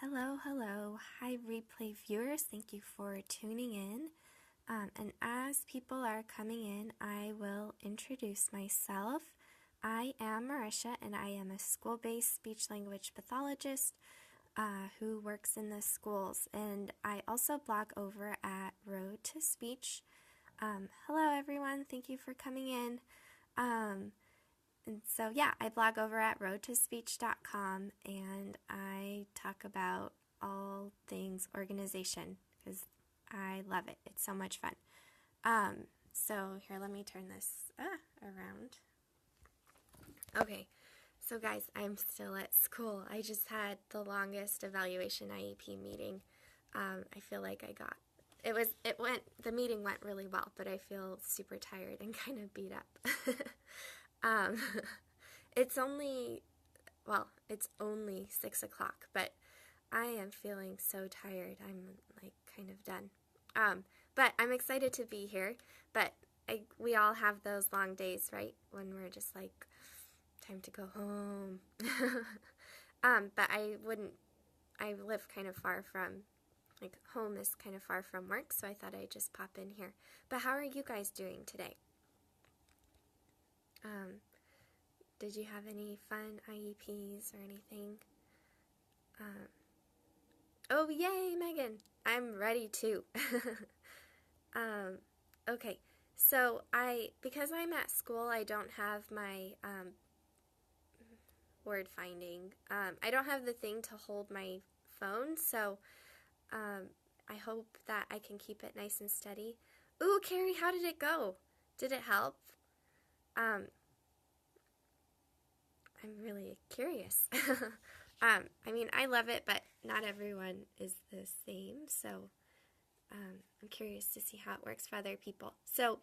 Hello, hello. Hi, replay viewers. Thank you for tuning in. And as people are coming in, I will introduce myself. I am Marisha, and I am a school-based speech-language pathologist who works in the schools. And I also blog over at Road to Speech. Hello, everyone. Thank you for coming in. And so, yeah, I blog over at roadtospeech.com, and I talk about all things organization because I love it. It's so much fun. So here, let me turn this around. Okay, so guys, I'm still at school. I just had the longest evaluation IEP meeting. I feel like the meeting went really well, but I feel super tired and kind of beat up. It's only 6 o'clock, but I am feeling so tired. I'm like kind of done. But I'm excited to be here, but we all have those long days, right? When we're just like, time to go home. But I live kind of far from, home is kind of far from work, so I thought I'd just pop in here. But how are you guys doing today? Did you have any fun IEPs or anything? Oh, yay, Megan! I'm ready too. Okay, so because I'm at school, I don't have my word finding. I don't have the thing to hold my phone, so I hope that I can keep it nice and steady. Ooh, Carrie, how did it go? Did it help? I'm really curious. I mean, I love it, but not everyone is the same, so I'm curious to see how it works for other people. So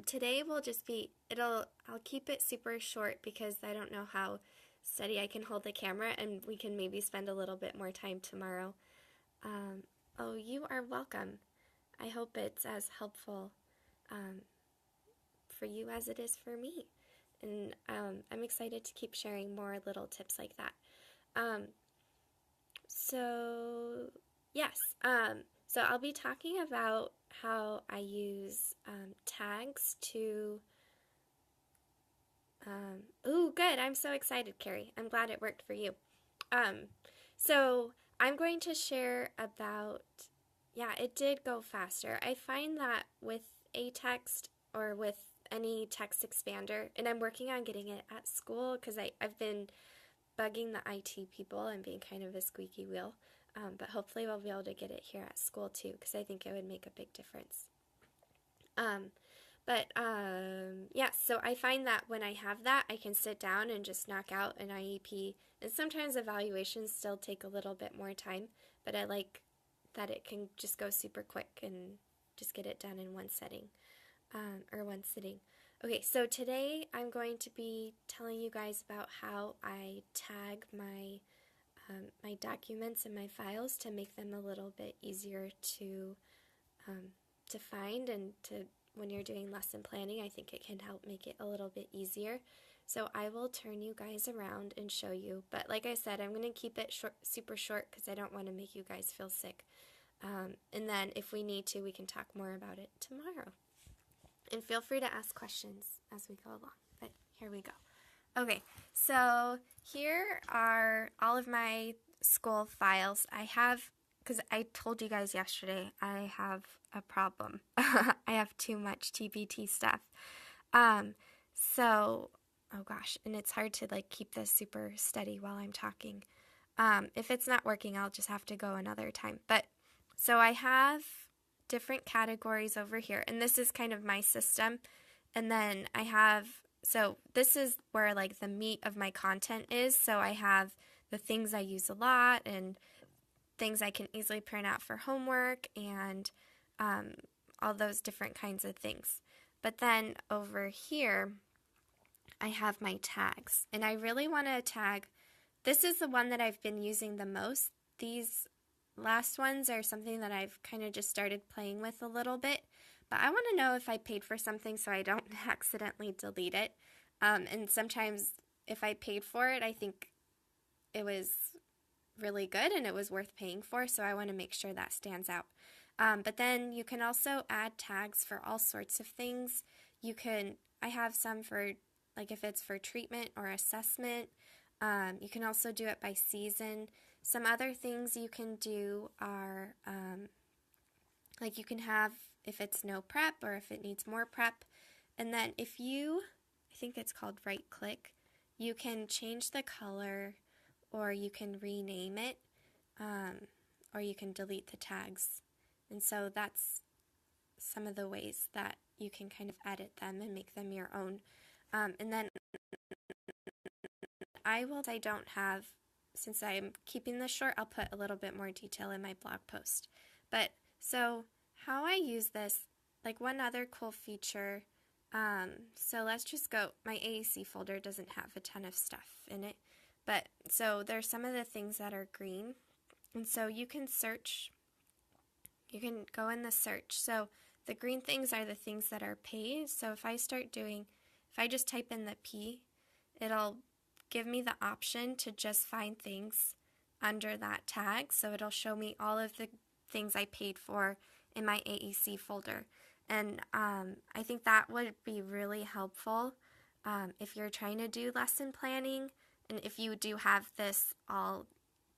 today will just be, I'll keep it super short because I don't know how steady I can hold the camera, and we can maybe spend a little bit more time tomorrow. Oh, you are welcome. I hope it's as helpful for you as it is for me. And I'm excited to keep sharing more little tips like that. So I'll be talking about how I use tags to... ooh, good. I'm so excited, Carrie. I'm glad it worked for you. So I'm going to share about... Yeah, it did go faster. I find that with a text or with any text expander, and I'm working on getting it at school because I've been bugging the IT people and being kind of a squeaky wheel, but hopefully we'll be able to get it here at school too because I think it would make a big difference. Yeah, so I find that when I have that, I can sit down and just knock out an IEP, and sometimes evaluations still take a little bit more time, but I like that it can just go super quick and just get it done in one setting. Or one sitting. Okay, so today I'm going to be telling you guys about how I tag my my documents and my files to make them a little bit easier to find, and when you're doing lesson planning, I think it can help make it a little bit easier. So I will turn you guys around and show you, but like I said, I'm going to keep it super short because I don't want to make you guys feel sick. And then if we need to, we can talk more about it tomorrow. And feel free to ask questions as we go along, but here we go. Okay, so here are all of my school files. I have, because I told you guys yesterday, I have a problem. I have too much TPT stuff. Oh gosh, and it's hard to keep this super steady while I'm talking. If it's not working, I'll just have to go another time. But, so I have different categories over here, and this is kind of my system, and then I have, so this is where the meat of my content is. So I have the things I use a lot and things I can easily print out for homework and all those different kinds of things. But then over here I have my tags, and I really want to tag, this is the one that I've been using the most. These last ones are something that I've kind of just started playing with a little bit, but I want to know if I paid for something so I don't accidentally delete it. And sometimes if I paid for it, I think it was really good and it was worth paying for, so I want to make sure that stands out. But then you can also add tags for all sorts of things. I have some for, like, if it's for treatment or assessment. You can also do it by season. Some other things you can do are, like, you can have if it's no prep or if it needs more prep. And then I think it's called right click, you can change the color or you can rename it, or you can delete the tags. And so that's some of the ways that you can kind of edit them and make them your own. And then I don't have, since I'm keeping this short, I'll put a little bit more detail in my blog post. But so how I use this, like one other cool feature, so let's just go, my AAC folder doesn't have a ton of stuff in it, but so there's some of the things that are green, and so you can search, you can go in the search. So the green things are the things that are paid. So if I just type in the P, it'll give me the option to just find things under that tag. So it'll show me all of the things I paid for in my AEC folder. And I think that would be really helpful if you're trying to do lesson planning. And if you do have this all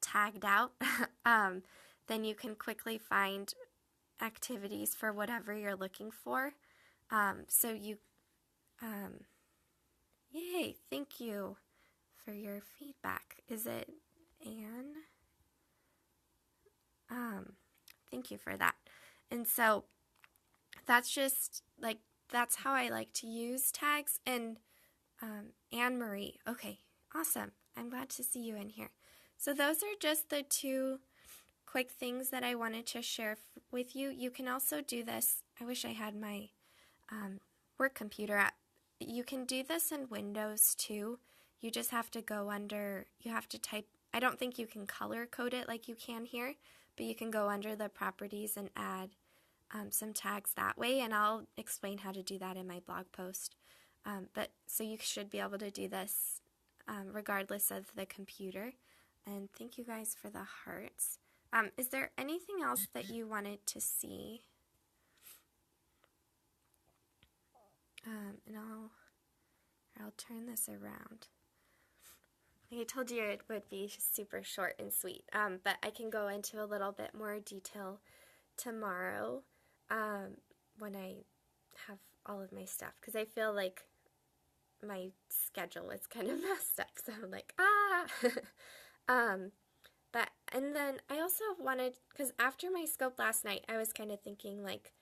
tagged out, then you can quickly find activities for whatever you're looking for. Yay, thank you for your feedback. Is it Anne? Thank you for that. And so that's just like, that's how I like to use tags. And Anne Marie, okay, awesome. I'm glad to see you in here. So those are just the two quick things that I wanted to share with you. You can also do this. I wish I had my work computer app. You can do this in Windows too. You just have to go under, you have to type, I don't think you can color code it like you can here, but you can go under the properties and add some tags that way, and I'll explain how to do that in my blog post. But so you should be able to do this regardless of the computer. And thank you guys for the hearts. Is there anything else that you wanted to see? And I'll turn this around. Like I told you, it would be super short and sweet, but I can go into a little bit more detail tomorrow when I have all of my stuff, because I feel like my schedule is kind of messed up, so I'm like, and then I also wanted, because after my scope last night, I was kind of thinking like,